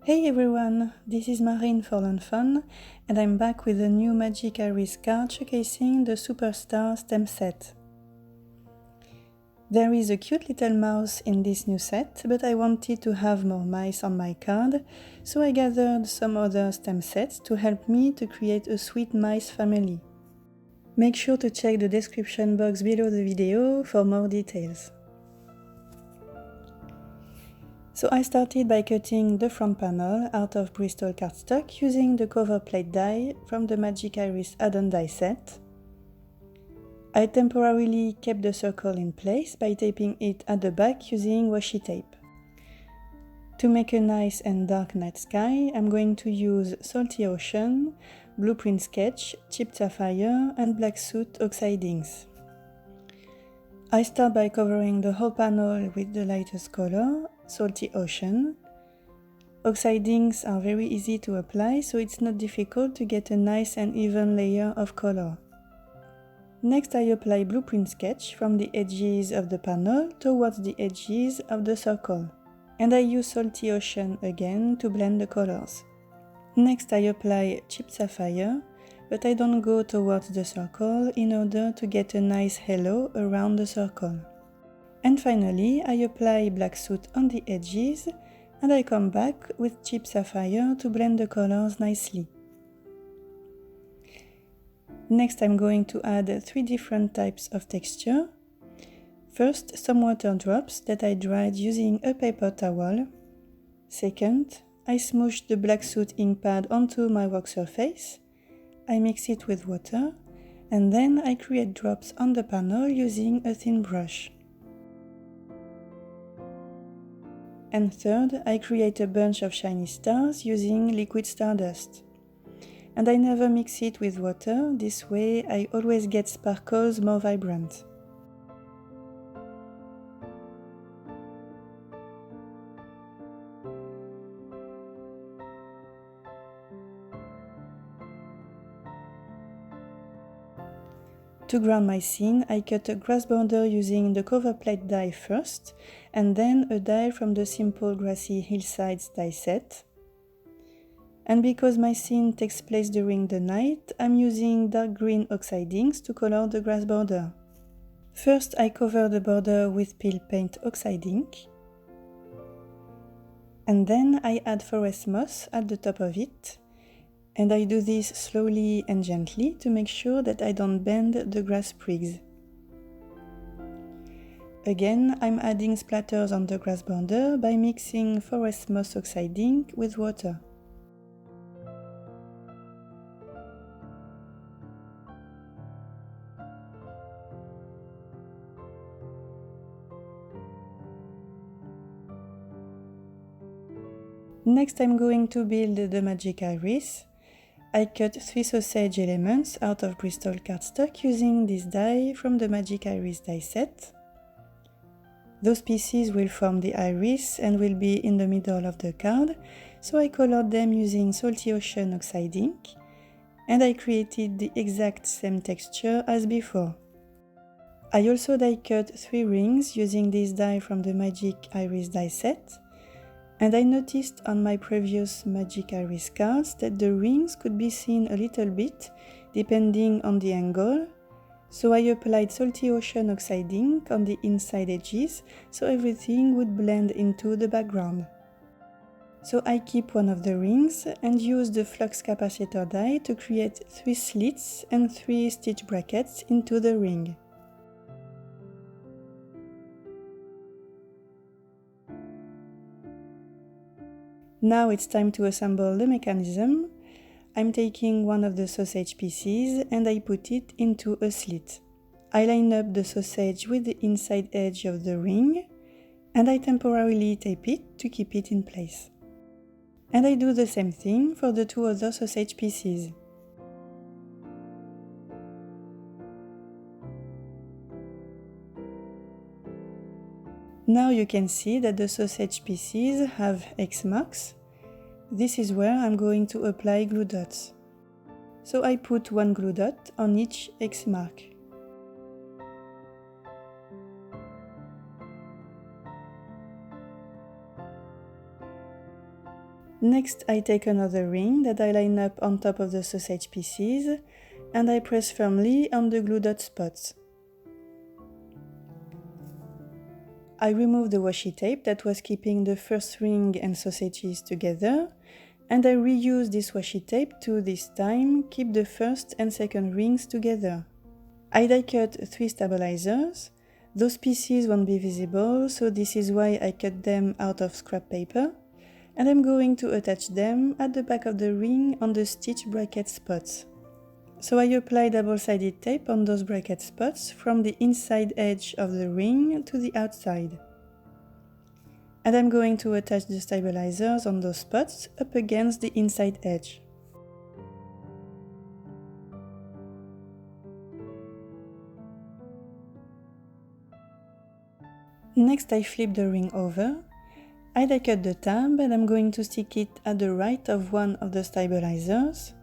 Hey everyone, this is Marine for Learn Fun, and I'm back with a new Magic Iris card showcasing the Superstar stem set. There is a cute little mouse in this new set, but I wanted to have more mice on my card, so I gathered some other stem sets to help me to create a sweet mice family. Make sure to check the description box below the video for more details. So I started by cutting the front panel out of Bristol cardstock using the cover plate die from the Magic Iris add-on die set. I temporarily kept the circle in place by taping it at the back using washi tape. To make a nice and dark night sky, I'm going to use Salty Ocean, Blueprint Sketch, Chipped Sapphire and Black Soot Oxide inks. I start by covering the whole panel with the lightest color, Salty Ocean. Oxide inks are very easy to apply, so it's not difficult to get a nice and even layer of color. Next I apply Blueprint Sketch from the edges of the panel towards the edges of the circle. And I use Salty Ocean again to blend the colors. Next I apply Chipped Sapphire, but I don't go towards the circle in order to get a nice halo around the circle. And finally, I apply Black Soot on the edges, and I come back with Chipped Sapphire to blend the colors nicely. Next, I'm going to add 3 different types of texture. First, some water drops that I dried using a paper towel. Second, I smooshed the Black Soot ink pad onto my work surface. I mix it with water, and then I create drops on the panel using a thin brush. And third, I create a bunch of shiny stars using liquid stardust. And I never mix it with water, this way I always get sparkles more vibrant. To ground my scene, I cut a grass border using the cover plate die first, and then a die from the simple grassy hillsides die set. And because my scene takes place during the night, I'm using dark green oxide inks to color the grass border. First, I cover the border with Peel Paint oxide ink, and then I add forest moss at the top of it. And I do this slowly and gently to make sure that I don't bend the grass sprigs. Again, I'm adding splatters on the grass border by mixing forest moss oxide ink with water. Next, I'm going to build the Magic Iris. I cut 3 sausage elements out of Bristol cardstock using this die from the Magic Iris die set. Those pieces will form the iris and will be in the middle of the card, so I colored them using Salty Ocean oxide ink, and I created the exact same texture as before. I also die cut 3 rings using this die from the Magic Iris die set. And I noticed on my previous Magic Iris cards that the rings could be seen a little bit depending on the angle, so I applied Salty Ocean oxide ink on the inside edges so everything would blend into the background. So I keep one of the rings and use the flux capacitor die to create 3 slits and 3 stitch brackets into the ring. Now it's time to assemble the mechanism. I'm taking one of the sausage pieces and I put it into a slit. I line up the sausage with the inside edge of the ring and I temporarily tape it to keep it in place. And I do the same thing for the 2 other sausage pieces. Now you can see that the sausage pieces have X marks. This is where I'm going to apply glue dots. So I put 1 glue dot on each X mark. Next, I take another ring that I line up on top of the sausage pieces and I press firmly on the glue dot spots. I remove the washi tape that was keeping the first ring and sausages together, and I reuse this washi tape to, this time, keep the first and second rings together. I die cut 3 stabilizers. Those pieces won't be visible, so this is why I cut them out of scrap paper, and I'm going to attach them at the back of the ring on the stitch bracket spots. So I apply double-sided tape on those bracket spots from the inside edge of the ring to the outside. And I'm going to attach the stabilizers on those spots up against the inside edge. Next, I flip the ring over. I die cut the tab and I'm going to stick it at the right of one of the stabilizers.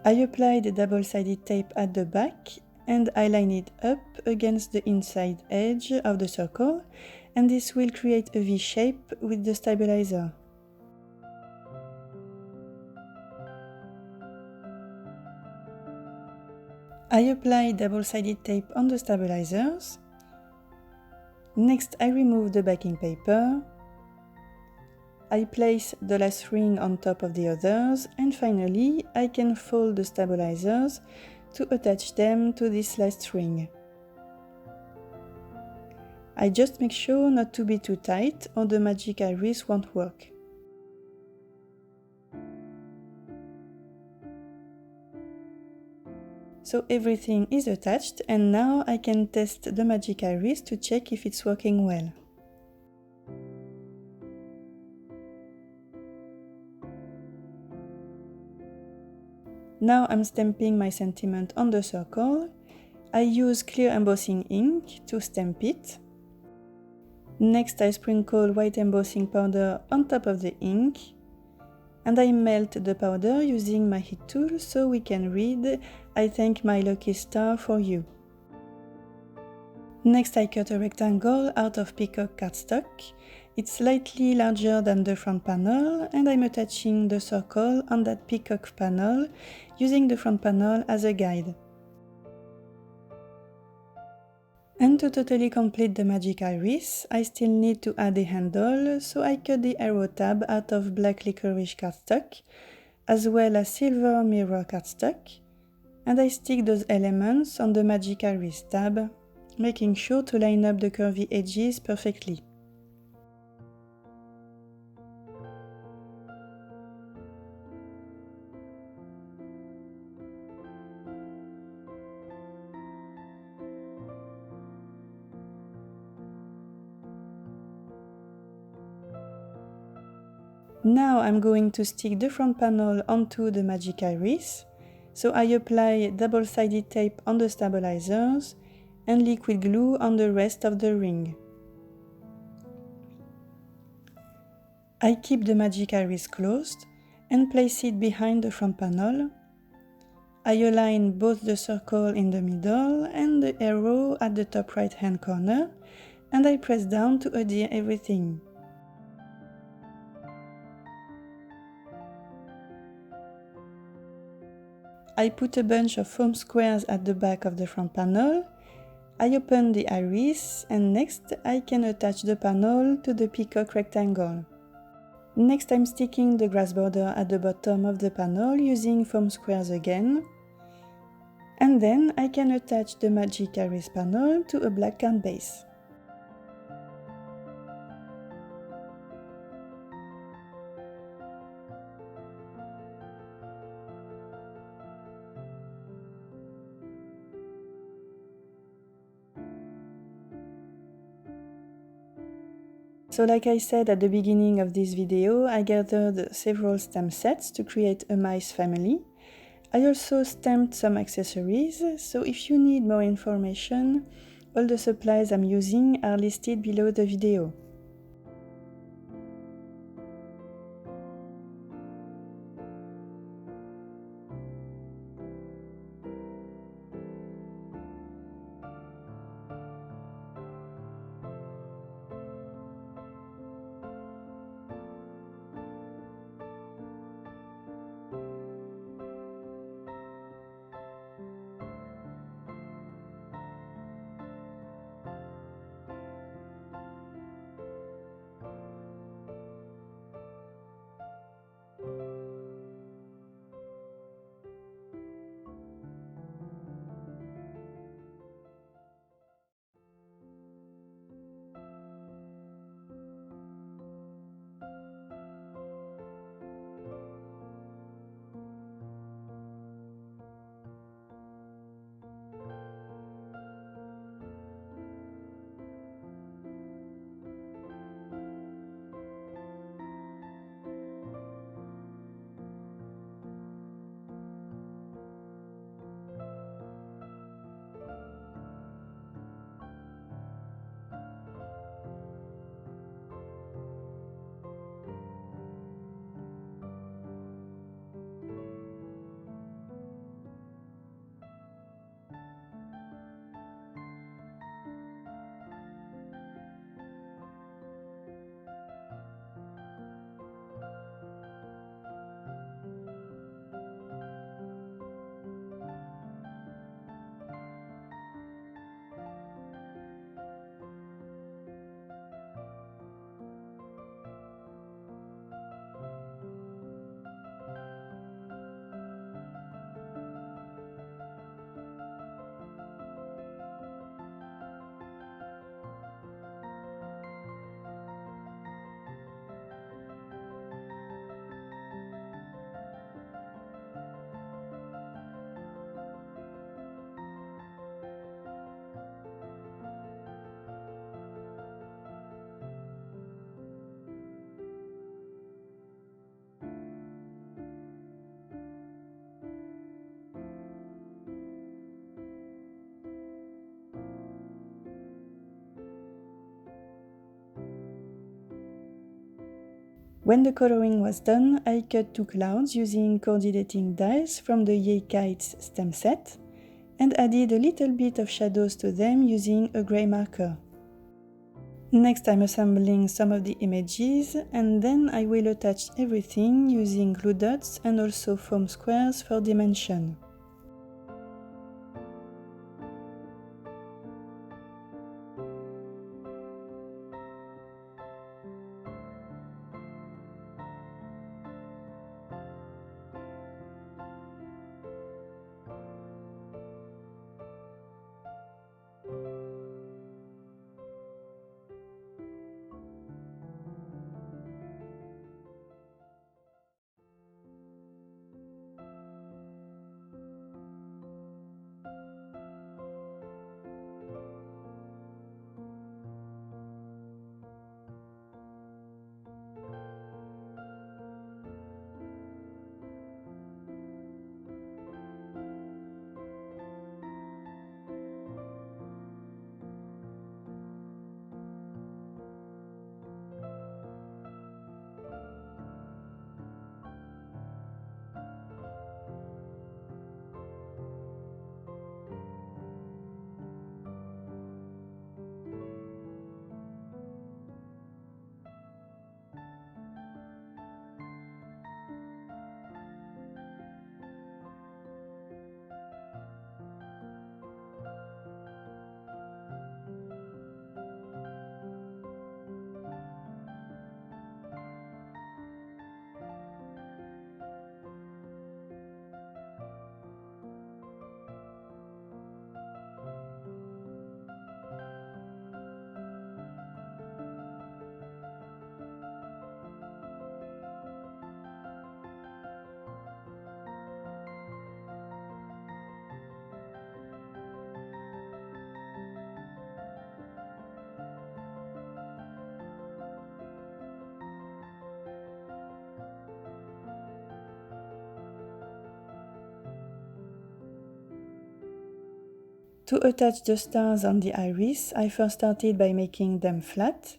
I apply the double-sided tape at the back and I line it up against the inside edge of the circle, and this will create a V shape with the stabilizer. I apply double-sided tape on the stabilizers. Next, I remove the backing paper. I place the last ring on top of the others, and finally I can fold the stabilizers to attach them to this last ring. I just make sure not to be too tight or the magic iris won't work. So everything is attached, and now I can test the magic iris to check if it's working well. Now I'm stamping my sentiment on the circle. I use clear embossing ink to stamp it. Next, I sprinkle white embossing powder on top of the ink, and I melt the powder using my heat tool so we can read "I thank my lucky star for you." Next, I cut a rectangle out of peacock cardstock. It's slightly larger than the front panel, and I'm attaching the circle on that peacock panel using the front panel as a guide. And to totally complete the magic iris, I still need to add a handle, so I cut the arrow tab out of black licorice cardstock, as well as silver mirror cardstock, and I stick those elements on the magic iris tab, making sure to line up the curvy edges perfectly. Now I'm going to stick the front panel onto the magic iris, so I apply double-sided tape on the stabilizers and liquid glue on the rest of the ring. I keep the magic iris closed and place it behind the front panel. I align both the circle in the middle and the arrow at the top right hand corner, and I press down to adhere everything. I put a bunch of foam squares at the back of the front panel. I open the iris, and next I can attach the panel to the peacock rectangle. Next, I'm sticking the grass border at the bottom of the panel using foam squares again. And then I can attach the magic iris panel to a black card base. So like I said at the beginning of this video, I gathered several stamp sets to create a mice family. I also stamped some accessories, so if you need more information, all the supplies I'm using are listed below the video. When the coloring was done, I cut 2 clouds using coordinating dies from the Yay Kites stem set and added a little bit of shadows to them using a grey marker. Next, I'm assembling some of the images, and then I will attach everything using glue dots and also foam squares for dimension. To attach the stars on the iris, I first started by making them flat.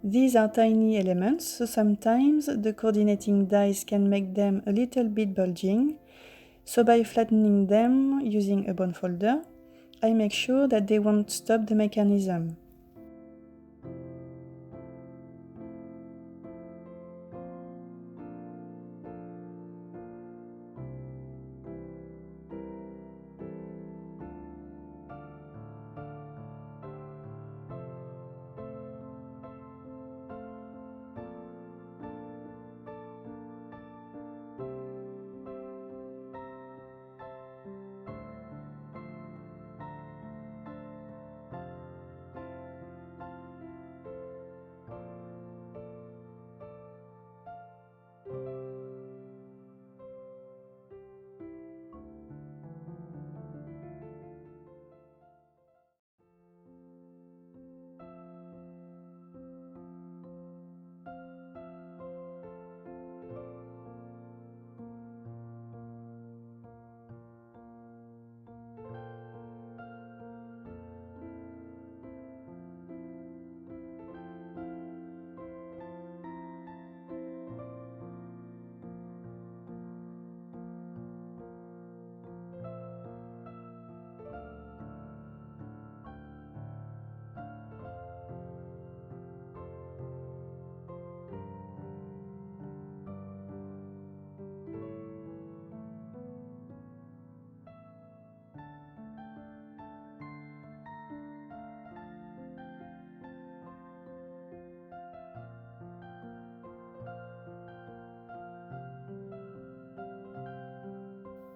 These are tiny elements, so sometimes the coordinating dies can make them a little bit bulging. So by flattening them using a bone folder, I make sure that they won't stop the mechanism.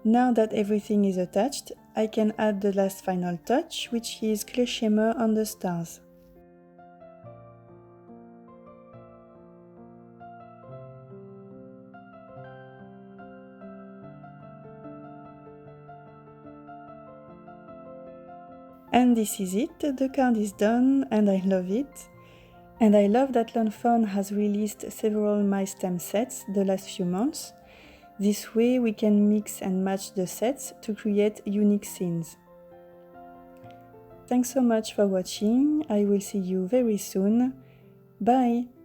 Now that everything is attached, I can add the last final touch, which is clear shimmer on the stars. And this is it, the card is done and I love it. And I love that Lawn Fawn has released several My Stem sets the last few months. This way we can mix and match the sets to create unique scenes. Thanks so much for watching, I will see you very soon. Bye!